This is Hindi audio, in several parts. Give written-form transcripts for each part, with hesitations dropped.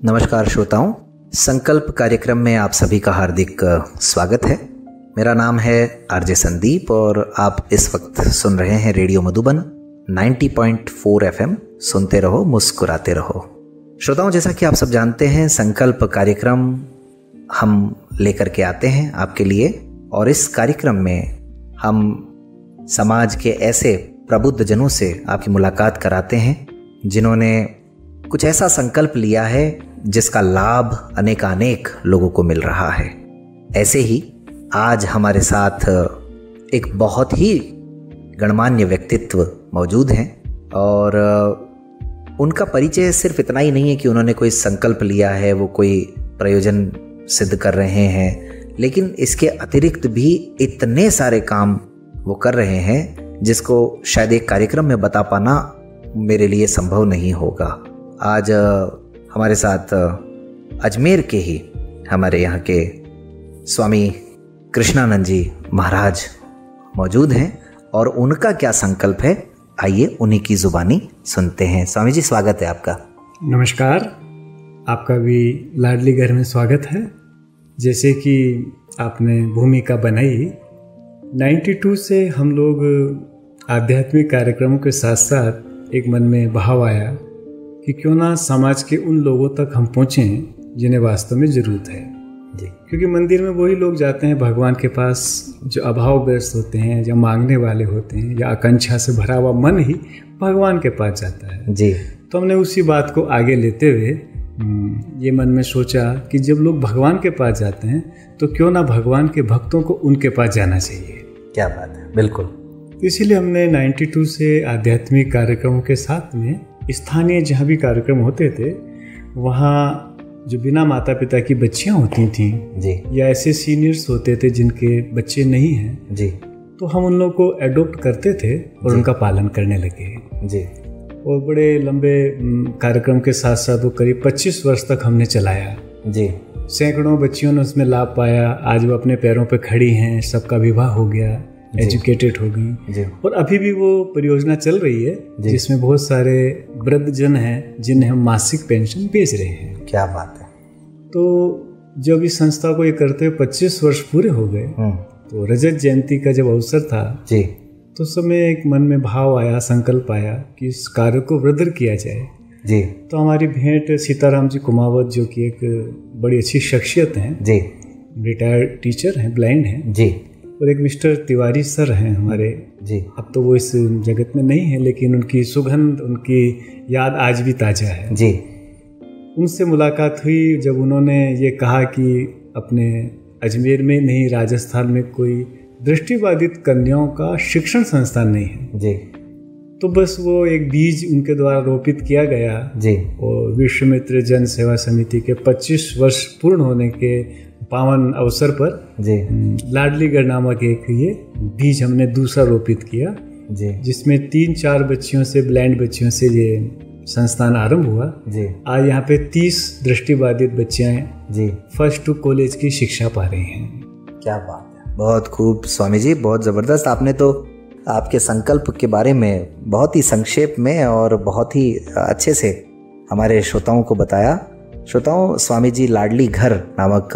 नमस्कार श्रोताओं, संकल्प कार्यक्रम में आप सभी का हार्दिक स्वागत है। मेरा नाम है आरजे संदीप और आप इस वक्त सुन रहे हैं रेडियो मधुबन 90.4 FM। सुनते रहो, मुस्कुराते रहो। श्रोताओं, जैसा कि आप सब जानते हैं, संकल्प कार्यक्रम हम लेकर के आते हैं आपके लिए, और इस कार्यक्रम में हम समाज के ऐसे प्रबुद्ध जनों से आपकी मुलाकात कराते हैं जिन्होंने कुछ ऐसा संकल्प लिया है जिसका लाभ अनेकानेक लोगों को मिल रहा है। ऐसे ही आज हमारे साथ एक बहुत ही गणमान्य व्यक्तित्व मौजूद हैं और उनका परिचय सिर्फ इतना ही नहीं है कि उन्होंने कोई संकल्प लिया है, वो कोई प्रयोजन सिद्ध कर रहे हैं, लेकिन इसके अतिरिक्त भी इतने सारे काम वो कर रहे हैं जिसको शायद एक कार्यक्रम में बता पाना मेरे लिए संभव नहीं होगा। आज हमारे साथ अजमेर के ही हमारे यहाँ के स्वामी कृष्णानंद जी महाराज मौजूद हैं और उनका क्या संकल्प है, आइए उन्हीं की जुबानी सुनते हैं। स्वामी जी, स्वागत है आपका। नमस्कार, आपका भी लाडली घर में स्वागत है। जैसे कि आपने भूमिका बनाई, 92 से हम लोग आध्यात्मिक कार्यक्रमों के साथ साथ एक मन में भाव आया कि क्यों ना समाज के उन लोगों तक हम पहुँचें जिन्हें वास्तव में ज़रूरत है जी। क्योंकि मंदिर में वही लोग जाते हैं भगवान के पास जो अभावग्रस्त होते हैं, या मांगने वाले होते हैं, या आकांक्षा से भरा हुआ मन ही भगवान के पास जाता है जी। तो हमने उसी बात को आगे लेते हुए ये मन में सोचा कि जब लोग भगवान के पास जाते हैं तो क्यों ना भगवान के भक्तों को उनके पास जाना चाहिए। क्या बात है, बिल्कुल। तो इसीलिए हमने 92 से आध्यात्मिक कार्यक्रमों के साथ में स्थानीय जहाँ भी कार्यक्रम होते थे वहाँ जो बिना माता पिता की बच्चियाँ होती थीं जी, या ऐसे सीनियर्स होते थे जिनके बच्चे नहीं हैं जी, तो हम उन लोगों को एडॉप्ट करते थे और उनका पालन करने लगे जी। और बड़े लंबे कार्यक्रम के साथ साथ वो करीब 25 वर्ष तक हमने चलाया जी। सैकड़ों बच्चियों ने उसमें लाभ पाया। आज वो अपने पैरों पे खड़ी हैं, सबका विवाह हो गया, एजुकेटेड हो गई, और अभी भी वो परियोजना चल रही है जिसमें बहुत सारे वृद्ध जन हैं जिन्हें हम मासिक पेंशन भेज रहे हैं। क्या बात है। तो जब इस संस्था को ये करते हुए 25 वर्ष पूरे हो गए तो रजत जयंती का जब अवसर था जी, तो समय एक मन में भाव आया, संकल्प आया कि इस कार्य को वृद्धि किया जाए जी। तो हमारी भेंट सीताराम जी कुमावत, जो कि एक बड़ी अच्छी शख्सियत हैं जी, रिटायर्ड टीचर हैं, ब्लाइंड हैं जी, और एक मिस्टर तिवारी सर हैं हमारे जी। अब तो वो इस जगत में नहीं है, लेकिन उनकी सुगंध, उनकी याद आज भी ताज़ा है जी। उनसे मुलाकात हुई जब उन्होंने ये कहा कि अपने अजमेर में नहीं, राजस्थान में कोई दृष्टिबाधित कन्याओं का शिक्षण संस्थान नहीं है जी। तो बस वो एक बीज उनके द्वारा रोपित किया गया जी, और विश्वामित्र जन सेवा समिति के 25 वर्ष पूर्ण होने के पावन अवसर पर जी लाडलीगढ़ नामक एक ये बीज हमने दूसरा रोपित किया जी, जिसमें 3-4 बच्चियों से, ब्लाइंड बच्चियों से ये संस्थान आरंभ हुआ जी। आज यहाँ पे 30 दृष्टिबाधित बच्चियाँ जी फर्स्ट टू कॉलेज की शिक्षा पा रही हैं। क्या बात है, बहुत खूब स्वामी जी, बहुत ज़बरदस्त। आपने तो आपके संकल्प के बारे में बहुत ही संक्षेप में और बहुत ही अच्छे से हमारे श्रोताओं को बताया। श्रोताओं, स्वामी जी लाडली घर नामक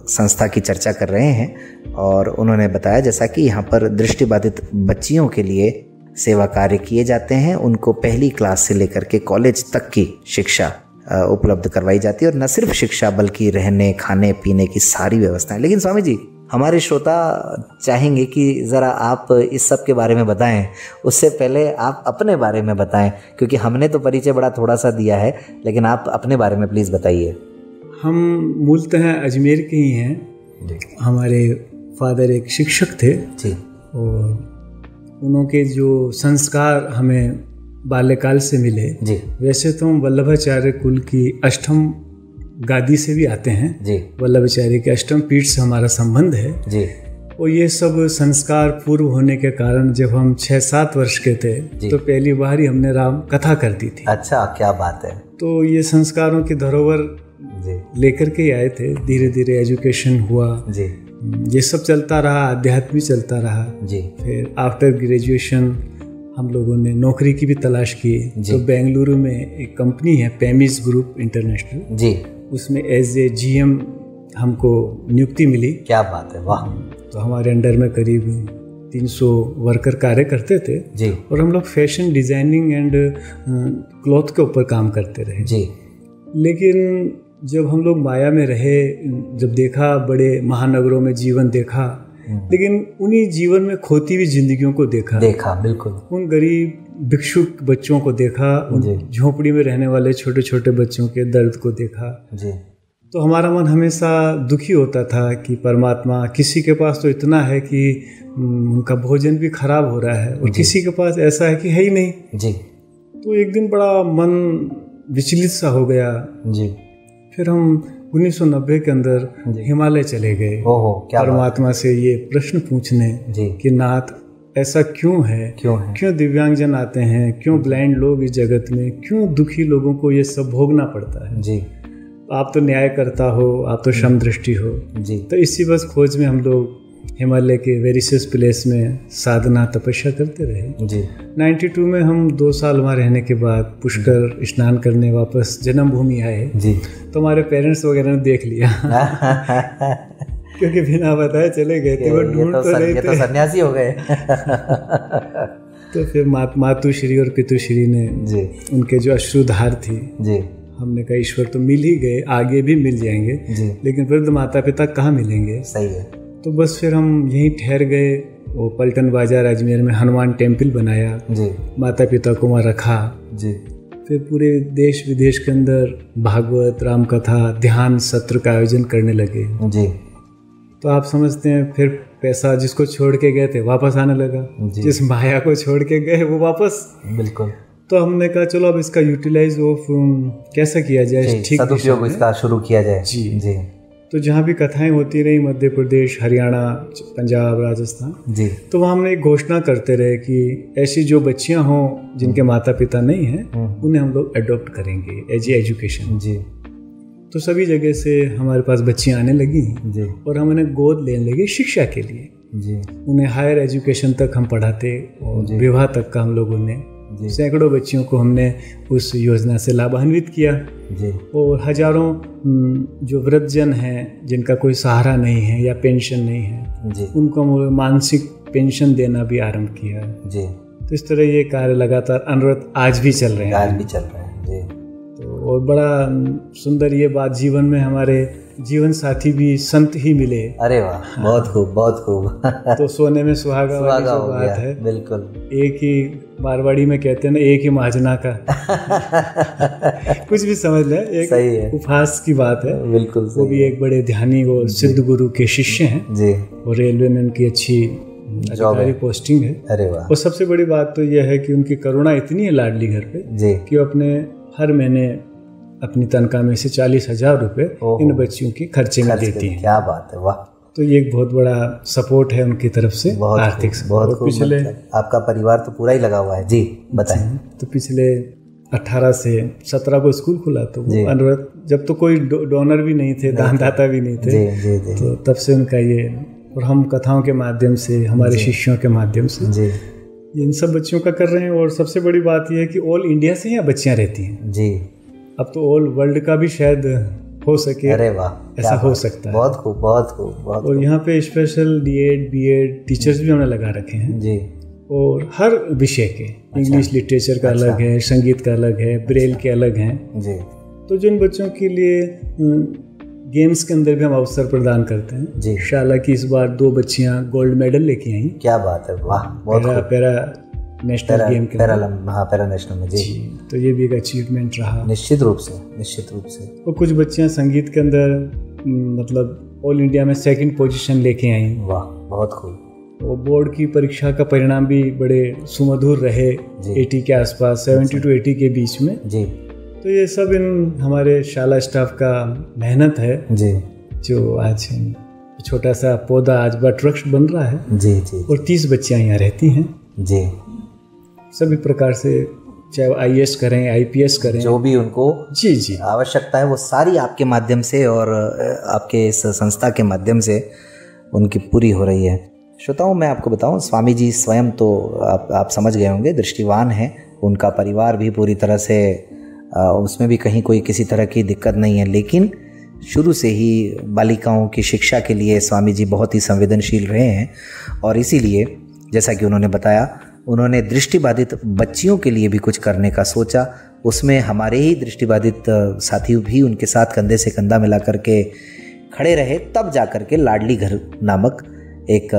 संस्था की चर्चा कर रहे हैं और उन्होंने बताया जैसा कि यहाँ पर दृष्टिबाधित बच्चियों के लिए सेवा कार्य किए जाते हैं। उनको पहली क्लास से लेकर के कॉलेज तक की शिक्षा उपलब्ध करवाई जाती है, और न सिर्फ शिक्षा बल्कि रहने, खाने पीने की सारी व्यवस्थाएं। लेकिन स्वामी जी, हमारे श्रोता चाहेंगे कि ज़रा आप इस सब के बारे में बताएं। उससे पहले आप अपने बारे में बताएं, क्योंकि हमने तो परिचय बड़ा थोड़ा सा दिया है, लेकिन आप अपने बारे में प्लीज़ बताइए। हम मूलतः अजमेर के ही हैं। हमारे फादर एक शिक्षक थे जी, और उनके जो संस्कार हमें बाल्यकाल से मिले जी। वैसे तो हम वल्लभाचार्य कुल की अष्टम गादी से भी आते हैं जी। वल्लभाचार्य के अष्टम पीठ से हमारा संबंध है जी। और ये सब संस्कार पूर्व होने के कारण जब हम 6-7 वर्ष के थे तो पहली बार ही हमने राम कथा कर दी थी। अच्छा, क्या बात है। तो ये संस्कारों की धरोहर लेकर के आए थे। धीरे धीरे एजुकेशन हुआ जी। ये सब चलता रहा, अध्यात्म भी चलता रहा जी। फिर आफ्टर ग्रेजुएशन हम लोगों ने नौकरी की भी तलाश की। तो बेंगलुरु में एक कंपनी है पेमिस ग्रुप इंटरनेशनल जी, उसमें एज ए GM हमको नियुक्ति मिली। क्या बात है, वाह। तो हमारे अंडर में करीब 300 वर्कर कार्य करते थे जी, और हम लोग फैशन डिजाइनिंग एंड क्लॉथ के ऊपर काम करते रहे जी। लेकिन जब हम लोग माया में रहे, जब देखा बड़े महानगरों में जीवन देखा, लेकिन उन्हीं जीवन में खोती हुई जिंदगियों को देखा बिल्कुल। उन गरीब भिक्षुक बच्चों को देखा, उन झोपड़ी में रहने वाले छोटे छोटे बच्चों के दर्द को देखा जी। तो हमारा मन हमेशा दुखी होता था कि परमात्मा, किसी के पास तो इतना है कि उनका भोजन भी खराब हो रहा है, और किसी के पास ऐसा है कि है ही नहीं जी। तो एक दिन बड़ा मन विचलित सा हो गया जी। फिर हम 1990 के अंदर हिमालय चले गए परमात्मा से ये प्रश्न पूछने कि नाथ ऐसा क्यों है, क्यों दिव्यांगजन आते हैं, क्यों ब्लाइंड लोग इस जगत में, क्यों दुखी लोगों को ये सब भोगना पड़ता है जी। आप तो न्याय करता हो, आप तो क्षम दृष्टि हो जी। तो इसी बस खोज में हम लोग हिमालय के वेरियस प्लेस में साधना तपस्या करते रहे जी। 92 में हम 2 साल वहाँ रहने के बाद पुष्कर स्नान करने वापस जन्मभूमि आए जी। तो हमारे पेरेंट्स वगैरह ने देख लिया क्योंकि बिना बताए चले गए थे, वो ढूंढ तो रहे थे, तो सन्यासी हो गए तो फिर मातुश्री और पितुश्री ने जी, उनके जो अश्रुधार थी जी, हमने कहा ईश्वर तो मिल ही गए, आगे भी मिल जाएंगे जी, लेकिन वृद्ध माता पिता कहाँ मिलेंगे। सही है। तो बस फिर हम यहीं ठहर गए। वो पलटन बाजार अजमेर में हनुमान टेम्पल बनाया जी, माता पिता को वहाँ रखा जी। फिर पूरे देश विदेश के अंदर भागवत, राम कथा, ध्यान सत्र का आयोजन करने लगे जी। तो आप समझते हैं फिर पैसा जिसको छोड़ के गए थे वापस आने लगा, जिस माया को छोड़ के गए वो वापस। बिल्कुल। तो हमने कहा चलो अब इसका यूटिलाइज ऑफ कैसा किया जाए, ठीक सदुपयोग इसका शुरू किया जाए जी जी। तो जहाँ भी कथाएं होती रही, मध्य प्रदेश, हरियाणा, पंजाब, राजस्थान जी, तो वहाँ हमने एक घोषणा करते रहे कि ऐसी जो बच्चियाँ हों जिनके माता पिता नहीं हैं, उन्हें हम लोग अडॉप्ट करेंगे एज एजुकेशन जी। तो सभी जगह से हमारे पास बच्चियाँ आने लगी जी, और हम उन्हें गोद लेने लगे शिक्षा के लिए जी। उन्हें हायर एजुकेशन तक हम पढ़ाते और विवाह तक का हम लोगों ने सैकड़ों बच्चियों को हमने उस योजना से लाभान्वित किया जी। और हजारों जो वृद्धजन हैं जिनका कोई सहारा नहीं है या पेंशन नहीं है जी, उनको मानसिक पेंशन देना भी आरंभ किया जी। तो इस तरह ये कार्य लगातार अनवरत आज भी चल रहे हैं जी। तो और बड़ा सुंदर ये बात, जीवन में हमारे जीवन साथी भी संत ही मिले। अरे वाह, बहुत खूब, बहुत खूब तो सोने में सुहागा वाली जो बात है, बिल्कुल एक ही मारवाड़ी में कहते हैं ना, एक ही महाजना का कुछ भी समझ ले, एक सही है, उपहास की बात है बिल्कुल। वो भी एक बड़े ध्यानी, वो सिद्ध गुरु के शिष्य हैं जी, और रेलवे में उनकी अच्छी अधिकारी पोस्टिंग है। अरे वाह। और सबसे बड़ी बात तो यह है कि उनकी करुणा इतनी है लाडली घर पे जी, कि वो अपने हर महीने अपनी तनख्वाह में से 40,000 रुपए इन बच्चियों की खर्चे में देती हैं। क्या बात है, वाह। तो ये एक बहुत बड़ा सपोर्ट है उनकी तरफ से, आर्थिक बहुत पिछले आपका परिवार तो पूरा ही लगा हुआ है जी, बताएं। तो पिछले 18 से 17 को स्कूल खुला, तो अनवरत, जब तो कोई डोनर भी नहीं थे, दानदाता भी नहीं थे जी, जी, जी। तो तब से उनका ये, और हम कथाओं के माध्यम से, हमारे शिष्यों के माध्यम से जी, इन सब बच्चियों का कर रहे हैं। और सबसे बड़ी बात यह है कि ऑल इंडिया से यहाँ बच्चियाँ रहती हैं जी। अब तो ऑल वर्ल्ड का भी शायद हो सके। अरे वाह, ऐसा हो सकता है। बहुत खूब, बहुत खूब। और यहाँ पे स्पेशल D.Ed, B.Ed टीचर्स भी हमने लगा रखे हैं जी, और हर विषय के, इंग्लिश लिटरेचर का अलग है, संगीत का अलग है, ब्रेल के अलग हैं जी। तो जिन बच्चों के लिए गेम्स के अंदर भी हम अवसर प्रदान करते हैं जी। शाला की इस बार 2 बच्चियां गोल्ड मेडल लेके आई। क्या बात है, वाह। पैरा नेशनल गेम के, पैरा नेशनल में जी। तो ये भी एक अचीवमेंट रहा, निश्चित रूप से। और कुछ बच्चियां संगीत के अंदर मतलब ऑल इंडिया में 2nd पोजीशन लेके आई। वाह, बहुत खूब। और बोर्ड की परीक्षा का परिणाम भी बड़े सुमधुर रहे, 80 के आसपास, 70 to 80 के बीच में जी। तो ये सब इन हमारे शाला स्टाफ का मेहनत है जी, जो आज छोटा सा पौधा आज बड़ा वृक्ष बन रहा है जी जी। और 30 बच्चियां यहाँ रहती हैं जी, सभी प्रकार से, चाहे वो IAS करें, IPS करें, जो भी उनको जी जी आवश्यकता है, वो सारी आपके माध्यम से और आपके इस संस्था के माध्यम से उनकी पूरी हो रही है। श्रोताओं, मैं आपको बताऊं, स्वामी जी स्वयं तो आप समझ गए होंगे, दृष्टिवान हैं। उनका परिवार भी पूरी तरह से उसमें भी कहीं कोई किसी तरह की दिक्कत नहीं है, लेकिन शुरू से ही बालिकाओं की शिक्षा के लिए स्वामी जी बहुत ही संवेदनशील रहे हैं। और इसीलिए जैसा कि उन्होंने बताया, उन्होंने दृष्टिबाधित बच्चियों के लिए भी कुछ करने का सोचा। उसमें हमारे ही दृष्टिबाधित साथी भी उनके साथ कंधे से कंधा मिला करके खड़े रहे, तब जा कर के लाडली घर नामक एक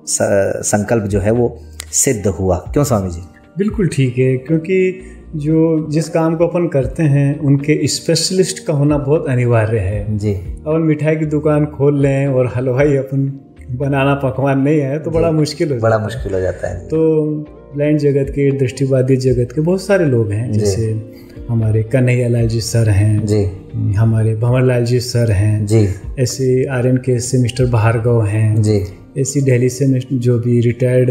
संकल्प जो है वो सिद्ध हुआ। क्यों स्वामी जी? बिल्कुल ठीक है, क्योंकि जिस काम को अपन करते हैं उनके स्पेशलिस्ट का होना बहुत अनिवार्य है जी। अपन मिठाई की दुकान खोल लें और हलवाई अपन बनाना पकवान नहीं है तो बड़ा मुश्किल हो जाता है। तो ब्लाइंड जगत के, दृष्टिबाधित जगत के बहुत सारे लोग हैं, जैसे हमारे कन्हैया लाल जी सर हैं जी, हमारे भंवर लाल जी सर हैं जी, ऐसे RNK से मिस्टर भार्गव हैं जी, ऐसी दिल्ली से जो भी रिटायर्ड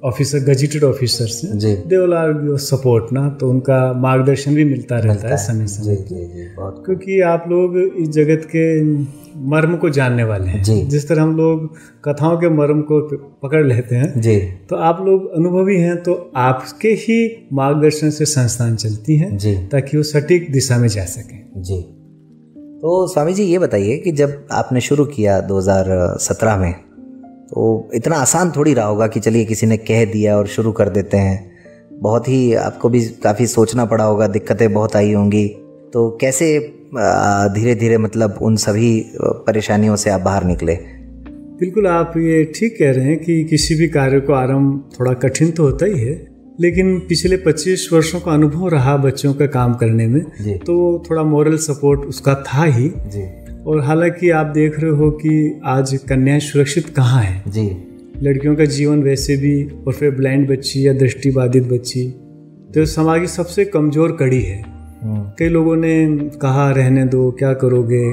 ऑफिसर, गजेटेड ऑफिसर्स हैं, दे ऑल आर सपोर्ट ना, तो उनका मार्गदर्शन भी मिलता रहता है समय समय पर, क्योंकि आप लोग इस जगत के मर्म को जानने वाले हैं। जिस तरह हम लोग कथाओं के मर्म को पकड़ लेते हैं जी, तो आप लोग अनुभवी हैं, तो आपके ही मार्गदर्शन से संस्थान चलती हैं जी, ताकि वो सटीक दिशा में जा सकें जी। तो स्वामी जी ये बताइए कि जब आपने शुरू किया 2017 में, तो इतना आसान थोड़ी रहा होगा कि चलिए किसी ने कह दिया और शुरू कर देते हैं। बहुत ही आपको भी काफ़ी सोचना पड़ा होगा, दिक्कतें बहुत आई होंगी। तो कैसे धीरे धीरे मतलब उन सभी परेशानियों से आप बाहर निकले? बिल्कुल, आप ये ठीक कह रहे हैं कि किसी भी कार्य को आरंभ थोड़ा कठिन तो होता ही है, लेकिन पिछले 25 वर्षों का अनुभव रहा बच्चों का काम करने में, तो थोड़ा मोरल सपोर्ट उसका था ही जी। और हालांकि आप देख रहे हो कि आज कन्याएं सुरक्षित कहाँ हैं जी, लड़कियों का जीवन वैसे भी, और फिर ब्लाइंड बच्ची या दृष्टिबाधित बच्ची तो समाज की सबसे कमजोर कड़ी है। कई लोगों ने कहा रहने दो, क्या करोगे,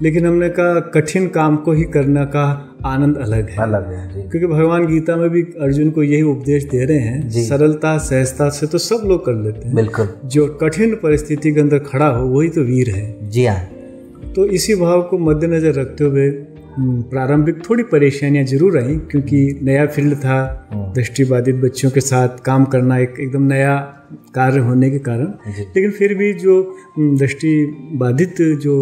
लेकिन हमने कहा कठिन काम को ही करने का आनंद अलग है क्योंकि भगवान गीता में भी अर्जुन को यही उपदेश दे रहे हैं, सरलता सहजता से तो सब लोग कर लेते हैं, बिल्कुल, जो कठिन परिस्थिति के अंदर खड़ा हो वही तो वीर है जी हाँ। तो इसी भाव को मद्देनजर रखते हुए प्रारंभिक थोड़ी परेशानियां जरूर आई, क्योंकि नया फील्ड था, दृष्टिबाधित बच्चों के साथ काम करना एकदम नया कार्य होने के कारण, लेकिन फिर भी जो दृष्टिबाधित जो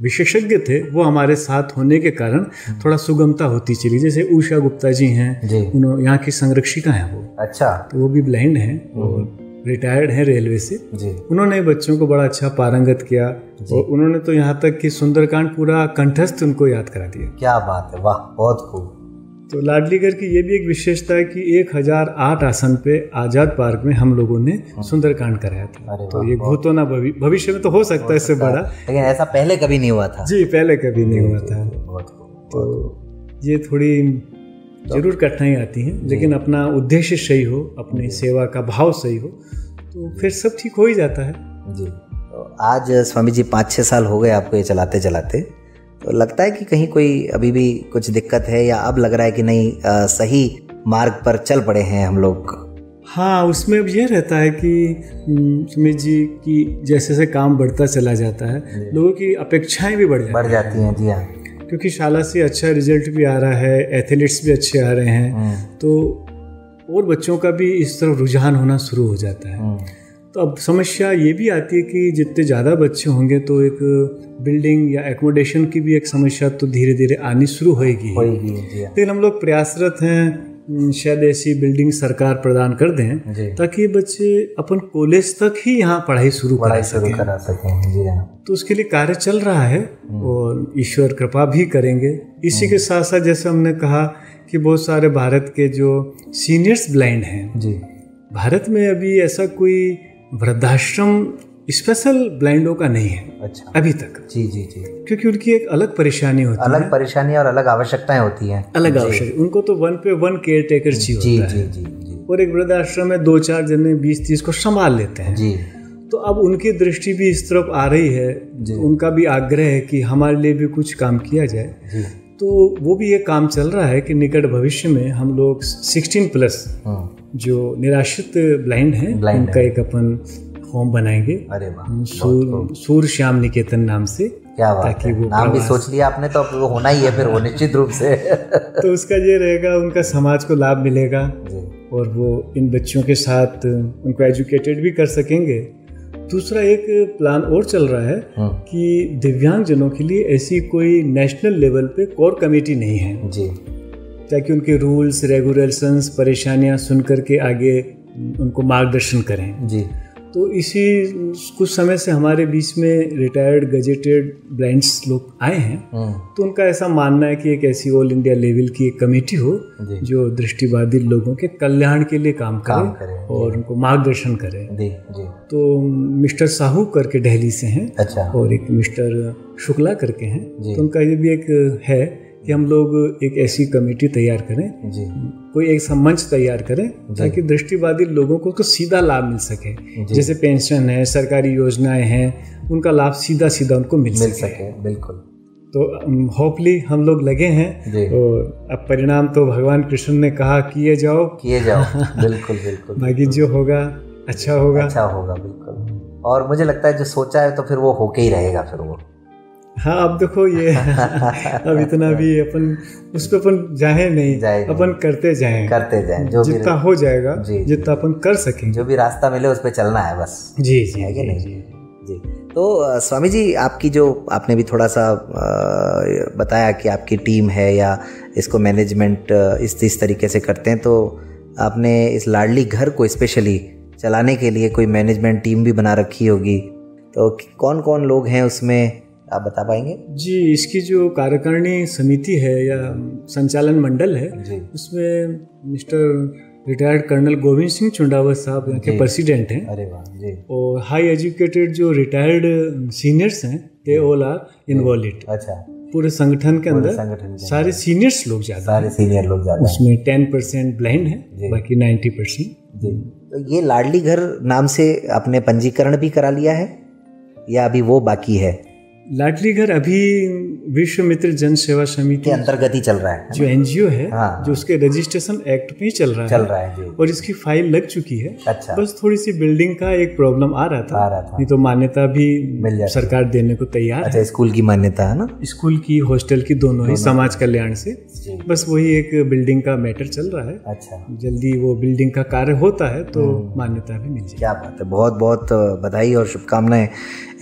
विशेषज्ञ थे वो हमारे साथ होने के कारण थोड़ा सुगमता होती चली। जैसे उषा गुप्ता जी हैं, उन्होंने यहाँ की संरक्षिका हैं वो, अच्छा, तो वो भी ब्लाइंड हैं और रिटायर्ड हैं रेलवे से जी। उन्होंने बच्चों को बड़ा अच्छा पारंगत किया और उन्होंने तो यहाँ तक कि सुंदरकांड पूरा कंठस्थ उनको याद करा दिया। क्या बात है, वाह, बहुत खूब। तो लाडलीगढ़ की ये भी एक विशेषता है कि 1008 आसन पे आजाद पार्क में हम लोगों ने सुंदरकांड कराया था। तो ये भूतो ना भविष्य में तो हो सकता है इससे बड़ा, लेकिन ऐसा पहले कभी नहीं हुआ था जी, पहले कभी नहीं हुआ था। तो ये थोड़ी जरूर कठिनाई आती हैं, लेकिन अपना उद्देश्य सही हो, अपनी सेवा का भाव सही हो, तो फिर सब ठीक हो ही जाता है जी। तो आज स्वामी जी 5-6 साल हो गए आपको ये चलाते चलाते, तो लगता है कि कहीं कोई अभी भी कुछ दिक्कत है, या अब लग रहा है कि नहीं सही मार्ग पर चल पड़े हैं हम लोग? हाँ, उसमें अब ये रहता है कि सुमित जी की जैसे जैसे काम बढ़ता चला जाता है, लोगों की अपेक्षाएं भी बढ़ जाती हैं जी हाँ, क्योंकि शाला से अच्छा रिजल्ट भी आ रहा है, एथलीट्स भी अच्छे आ रहे हैं, तो और बच्चों का भी इस तरफ रुझान होना शुरू हो जाता है। तो अब समस्या ये भी आती है कि जितने ज़्यादा बच्चे होंगे तो एक बिल्डिंग या एकोमोडेशन की भी एक समस्या तो धीरे धीरे आनी शुरू होएगी। लेकिन हम लोग प्रयासरत हैं, शायद ऐसी बिल्डिंग सरकार प्रदान कर दें ताकि बच्चे अपन कॉलेज तक ही यहाँ पढ़ाई शुरू करा सकें। तो उसके लिए कार्य चल रहा है और ईश्वर कृपा भी करेंगे। इसी के साथ साथ जैसे हमने कहा कि बहुत सारे भारत के जो सीनियर्स ब्लाइंड हैं जी, भारत में अभी ऐसा कोई वृद्धाश्रम स्पेशल ब्लाइंडों का नहीं है अच्छा अभी तक जी जी जी, क्योंकि उनकी एक अलग परेशानी होती है, अलग परेशानी और अलग आवश्यकताएं होती हैं, अलग आवश्यकता। उनको तो 1 पे 1 केयर टेकर चाहिए होता है जी, और एक वृद्धाश्रम में 2-4 जने 20-30 को संभाल लेते हैं जी। तो अब उनकी दृष्टि भी इस तरफ आ रही है, उनका भी आग्रह है कि हमारे लिए भी कुछ काम किया जाए जी। तो वो भी ये काम चल रहा है कि निकट भविष्य में हम लोग 16+ जो निराश्रित ब्लाइंड हैं उनका एक अपन होम बनाएंगे। अरे वाह, सूर्य श्याम निकेतन नाम से। क्या बात है, नाम भी सोच लिया आपने, तो अब वो होना ही है फिर वो निश्चित रूप से। तो उसका ये रहेगा, उनका समाज को लाभ मिलेगा और वो इन बच्चों के साथ उनको एजुकेटेड भी कर सकेंगे। दूसरा एक प्लान और चल रहा है कि दिव्यांगजनों के लिए ऐसी कोई नेशनल लेवल पे कोर कमेटी नहीं है जी, ताकि उनके रूल्स रेगुलेशंस परेशानियां सुन करके आगे उनको मार्गदर्शन करें जी। तो इसी कुछ समय से हमारे बीच में रिटायर्ड गजेटेड ब्लाइंड्स लोग आए हैं, तो उनका ऐसा मानना है कि एक ऐसी ऑल इंडिया लेवल की एक कमेटी हो जो दृष्टिबाधित लोगों के कल्याण के लिए काम करे और उनको मार्गदर्शन करे जी। तो मिस्टर साहू करके दिल्ली से हैं, अच्छा, और एक मिस्टर शुक्ला करके हैं, तो उनका ये भी एक है कि हम लोग एक ऐसी कमेटी तैयार करें जी, कोई एक मंच तैयार करें ताकि दृष्टिबाधित लोगों को तो सीधा लाभ मिल सके। जैसे पेंशन है, सरकारी योजनाएं हैं, उनका लाभ सीधा सीधा उनको मिल सके। बिल्कुल। तो होपली हम लोग लगे हैं और अब परिणाम तो भगवान कृष्ण ने कहा किए जाओ बिल्कुल बिल्कुल। बाकी जो होगा अच्छा होगा बिल्कुल। और मुझे लगता है जो सोचा है तो फिर वो होके ही रहेगा फिर वो। हाँ, अब देखो ये अब इतना भी अपन उस पर अपन जाए नहीं, अपन करते जाएं जो जितना हो जाएगा, जितना अपन कर सकें, जो भी रास्ता मिले उस पर चलना है बस। जी जी है कि नहीं जी। तो स्वामी जी, आपकी जो आपने भी थोड़ा सा बताया कि आपकी टीम है या इसको मैनेजमेंट इस तरीके से करते हैं, तो आपने इस लाडली घर को स्पेशली चलाने के लिए कोई मैनेजमेंट टीम भी बना रखी होगी, तो कौन कौन लोग हैं उसमें, आप बता पाएंगे? जी, इसकी जो कार्यकारिणी समिति है या संचालन मंडल है, उसमें mister retired colonel Govind Singh Chundawat साहब यहाँ के प्रेसिडेंट हैं। अरे वाह जी। और हाई एजुकेटेड जो रिटायर्ड सीनियर्स हैं, दे ऑल आर इन्वॉल्वड। अच्छा, पूरे संगठन के अंदर सारे सीनियर्स लोग ज़्यादा, उसमें 10% ब्लाइंड है, बाकी 90% जी। तो ये लाडली घर नाम से आपने पंजीकरण भी करा लिया है या अभी वो बाकी है? लाडली घर अभी विश्व मित्र जन सेवा समिति के अंतर्गत ही चल रहा है, जो एनजीओ है, जो उसके रजिस्ट्रेशन एक्ट में ही चल रहा है जी। और इसकी फाइल लग चुकी है। अच्छा। बस थोड़ी सी बिल्डिंग का एक प्रॉब्लम आ रहा था। नहीं तो मान्यता भी सरकार देने को तैयार है। स्कूल की मान्यता है ना, स्कूल की हॉस्टल की दोनों ही समाज कल्याण से, बस वही एक बिल्डिंग का मैटर चल रहा है। अच्छा, जल्दी वो बिल्डिंग का कार्य होता है तो मान्यता भी मिल जाएगी। क्या बात है, बहुत बहुत बधाई और शुभकामनाएं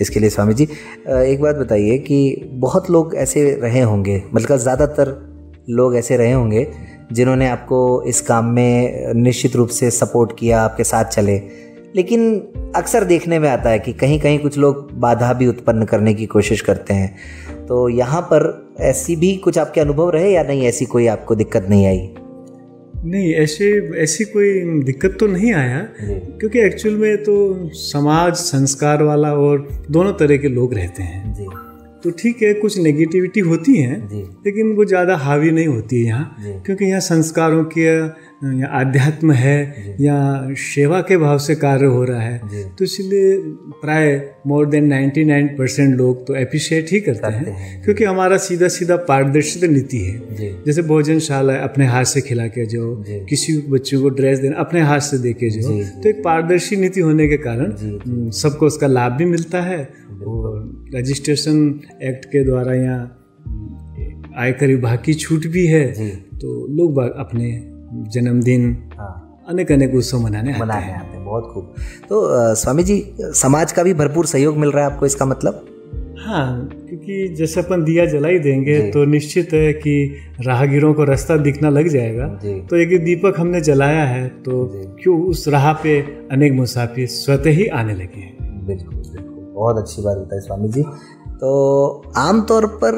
इसके लिए स्वामी जी। एक बात बताइए कि बहुत लोग ऐसे रहे होंगे, मतलब ज़्यादातर लोग ऐसे रहे होंगे जिन्होंने आपको इस काम में निश्चित रूप से सपोर्ट किया, आपके साथ चले, लेकिन अक्सर देखने में आता है कि कहीं कहीं कुछ लोग बाधा भी उत्पन्न करने की कोशिश करते हैं। तो यहाँ पर ऐसी भी कुछ आपके अनुभव रहे या नहीं, ऐसी कोई आपको दिक्कत नहीं आई? नहीं, ऐसी कोई दिक्कत तो नहीं आया, क्योंकि एक्चुअल में तो समाज संस्कार वाला और दोनों तरह के लोग रहते हैं जी। तो ठीक है, कुछ नेगेटिविटी होती है लेकिन वो ज़्यादा हावी नहीं होती है यहाँ, क्योंकि यहाँ संस्कारों के या आध्यात्म है या सेवा के भाव से कार्य हो रहा है। तो इसलिए प्राय मोर देन 99% लोग तो एप्रिशिएट ही करते हैं, क्योंकि हमारा सीधा सीधा पारदर्शिता नीति है। जैसे भोजनशाला अपने हाथ से खिला के जाओ, किसी बच्चों को ड्रेस देना अपने हाथ से दे के जाओ, तो एक पारदर्शी नीति होने के कारण सबको उसका लाभ भी मिलता है। और रजिस्ट्रेशन एक्ट के द्वारा यहाँ आयकर विभाग की छूट भी है, तो लोग अपने जन्मदिन अनेक उत्सव मनाने आते हैं। बहुत खूब। तो स्वामी जी, समाज का भी भरपूर सहयोग मिल रहा है आपको, इसका मतलब? हाँ, क्योंकि जैसे अपन दिया जला ही देंगे तो निश्चित है कि राहगीरों को रास्ता दिखना लग जाएगा। तो एक दीपक हमने जलाया है तो क्यों उस राह पे अनेक मुसाफिर स्वतः ही आने लगे हैं। बिल्कुल बिल्कुल, बहुत अच्छी बात बताई स्वामी जी। तो आमतौर पर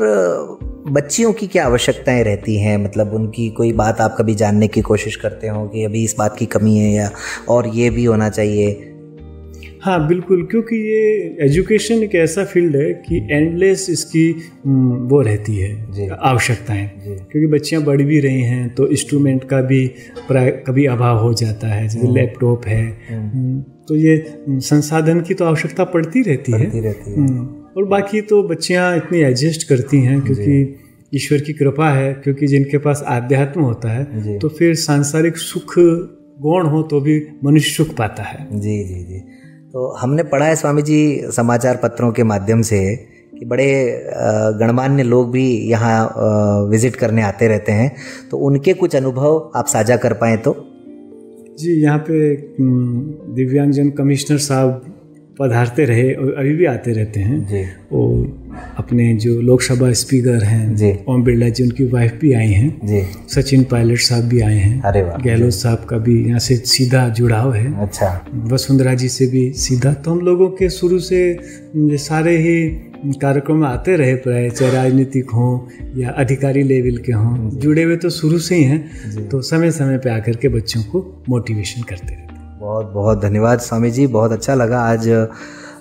बच्चियों की क्या आवश्यकताएं रहती हैं, मतलब उनकी कोई बात आप कभी जानने की कोशिश करते हो कि अभी इस बात की कमी है या और ये भी होना चाहिए? हाँ बिल्कुल, क्योंकि ये एजुकेशन एक ऐसा फील्ड है कि एंडलेस इसकी वो रहती है आवश्यकताएं, क्योंकि बच्चियां बढ़ भी रही हैं तो इंस्ट्रूमेंट का भी कभी अभाव हो जाता है, जैसे लैपटॉप है, तो ये संसाधन की तो आवश्यकता पड़ती रहती है। और बाकी तो बच्चियां इतनी एडजस्ट करती हैं क्योंकि ईश्वर की कृपा है, क्योंकि जिनके पास आध्यात्म होता है तो फिर सांसारिक सुख गौण हो तो भी मनुष्य सुख पाता है। जी जी जी। तो हमने पढ़ा है स्वामी जी समाचार पत्रों के माध्यम से कि बड़े गणमान्य लोग भी यहाँ विजिट करने आते रहते हैं, तो उनके कुछ अनुभव आप साझा कर पाएँ तो। जी, यहाँ पे दिव्यांगजन कमिश्नर साहब पधारते रहे और अभी भी आते रहते हैं जी। और अपने जो लोकसभा स्पीकर हैं ओम बिरला जी, उनकी वाइफ भी आई हैं जी। सचिन पायलट साहब भी आए हैं। अरे वाह। गहलोत साहब का भी यहाँ से सीधा जुड़ाव है। अच्छा। वसुंधरा जी से भी सीधा। तो हम लोगों के शुरू से सारे ही कार्यक्रम आते रहे, प्राय चाहे राजनीतिक हों या अधिकारी लेवल के हों, जुड़े हुए तो शुरू से ही हैं। तो समय समय पे आकर के बच्चों को मोटिवेशन करते रहते हैं। बहुत बहुत धन्यवाद स्वामी जी, बहुत अच्छा लगा आज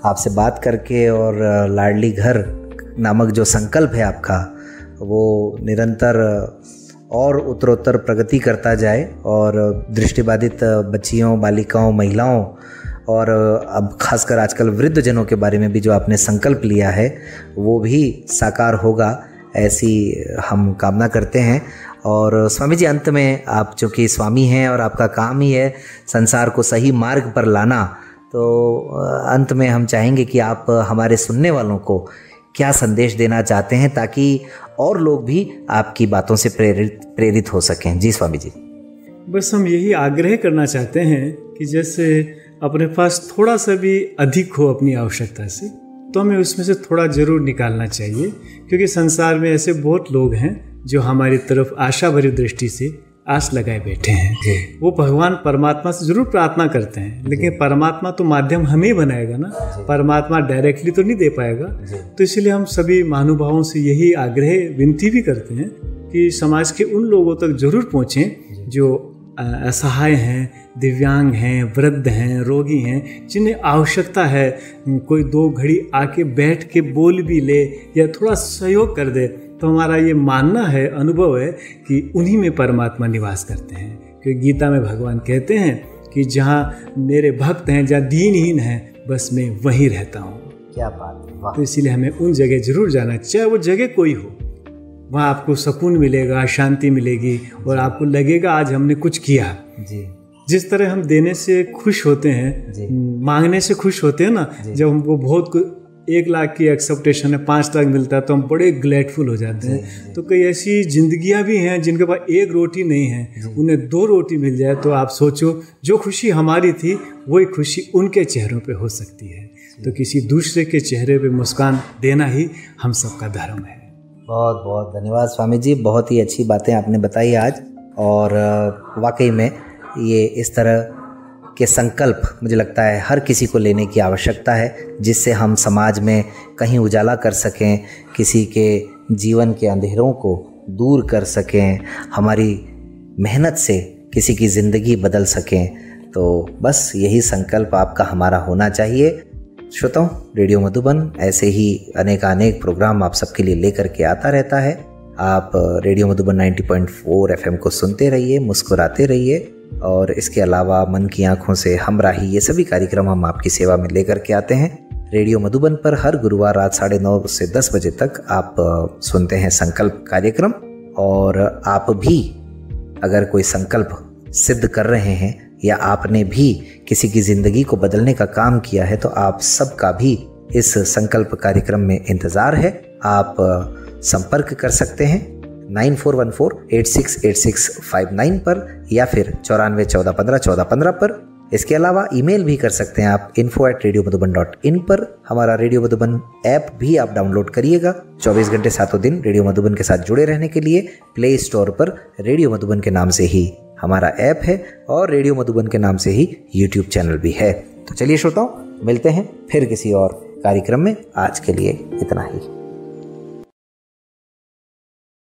आपसे बात करके। और लाडली घर नामक जो संकल्प है आपका, वो निरंतर और उत्तरोत्तर प्रगति करता जाए और दृष्टिबाधित बच्चियों, बालिकाओं, महिलाओं और अब खासकर आजकल वृद्ध जनों के बारे में भी जो आपने संकल्प लिया है वो भी साकार होगा, ऐसी हम कामना करते हैं। और स्वामी जी, अंत में आप चूँकि स्वामी हैं और आपका काम ही है संसार को सही मार्ग पर लाना, तो अंत में हम चाहेंगे कि आप हमारे सुनने वालों को क्या संदेश देना चाहते हैं ताकि और लोग भी आपकी बातों से प्रेरित हो सकें। जी स्वामी जी। बस हम यही आग्रह करना चाहते हैं कि जैसे अपने पास थोड़ा सा भी अधिक हो अपनी आवश्यकता से, तो हमें उसमें से थोड़ा जरूर निकालना चाहिए, क्योंकि संसार में ऐसे बहुत लोग हैं जो हमारी तरफ आशा भरी दृष्टि से आस लगाए बैठे हैं। वो भगवान परमात्मा से जरूर प्रार्थना करते हैं, लेकिन परमात्मा तो माध्यम हमें ही बनाएगा ना, परमात्मा डायरेक्टली तो नहीं दे पाएगा। तो इसलिए हम सभी महानुभावों से यही आग्रह विनती भी करते हैं कि समाज के उन लोगों तक जरूर पहुँचें जो असहाय हैं, दिव्यांग हैं, वृद्ध हैं, रोगी हैं, जिन्हें आवश्यकता है कोई 2 घड़ी आके बैठ के बोल भी ले या थोड़ा सहयोग कर दे। तो हमारा ये मानना है, अनुभव है कि उन्हीं में परमात्मा निवास करते हैं। क्योंकि गीता में भगवान कहते हैं कि जहाँ मेरे भक्त हैं, जहाँ दीनहीन हैं, बस मैं वहीं रहता हूँ। क्या बात है। तो इसीलिए हमें उन जगह जरूर जाना, चाहे वो जगह कोई हो। वहाँ आपको सुकून मिलेगा, शांति मिलेगी और आपको लगेगा आज हमने कुछ किया जी। जिस तरह हम देने से खुश होते हैं, मांगने से खुश होते हैं ना, जब हमको बहुत 1 लाख की एक्सेप्टेशन है, 5 लाख मिलता है तो हम बड़े ग्लेटफुल हो जाते हैं। तो कई ऐसी जिंदगियां भी हैं जिनके पास 1 रोटी नहीं है, उन्हें 2 रोटी मिल जाए तो आप सोचो जो खुशी हमारी थी वही खुशी उनके चेहरों पे हो सकती है। तो किसी दूसरे के चेहरे पे मुस्कान देना ही हम सबका धर्म है। बहुत बहुत धन्यवाद स्वामी जी, बहुत ही अच्छी बातें आपने बताई आज। और वाकई में ये इस तरह के संकल्प मुझे लगता है हर किसी को लेने की आवश्यकता है, जिससे हम समाज में कहीं उजाला कर सकें, किसी के जीवन के अंधेरों को दूर कर सकें, हमारी मेहनत से किसी की ज़िंदगी बदल सकें। तो बस यही संकल्प आपका हमारा होना चाहिए। श्रोताओं, रेडियो मधुबन ऐसे ही अनेक प्रोग्राम आप सबके लिए लेकर के आता रहता है। आप रेडियो मधुबन 90.4 FM को सुनते रहिए, मुस्कुराते रहिए। और इसके अलावा मन की आंखों से हमराही, ये सभी कार्यक्रम हम आपकी सेवा में लेकर के आते हैं। रेडियो मधुबन पर हर गुरुवार रात 9:30 से 10 बजे तक आप सुनते हैं संकल्प कार्यक्रम। और आप भी अगर कोई संकल्प सिद्ध कर रहे हैं या आपने भी किसी की ज़िंदगी को बदलने का काम किया है, तो आप सबका भी इस संकल्प कार्यक्रम में इंतज़ार है। आप संपर्क कर सकते हैं 9414868659 पर या फिर 9414151415 पर। इसके अलावा ईमेल भी कर सकते हैं आप info@radiomadhuban.in पर। हमारा रेडियो मधुबन ऐप भी आप डाउनलोड करिएगा। 24 घंटे 7 दिन रेडियो मधुबन के साथ जुड़े रहने के लिए प्ले स्टोर पर रेडियो मधुबन के नाम से ही हमारा ऐप है और रेडियो मधुबन के नाम से ही यूट्यूब चैनल भी है। तो चलिए श्रोताओं, मिलते हैं फिर किसी और कार्यक्रम में। आज के लिए इतना ही।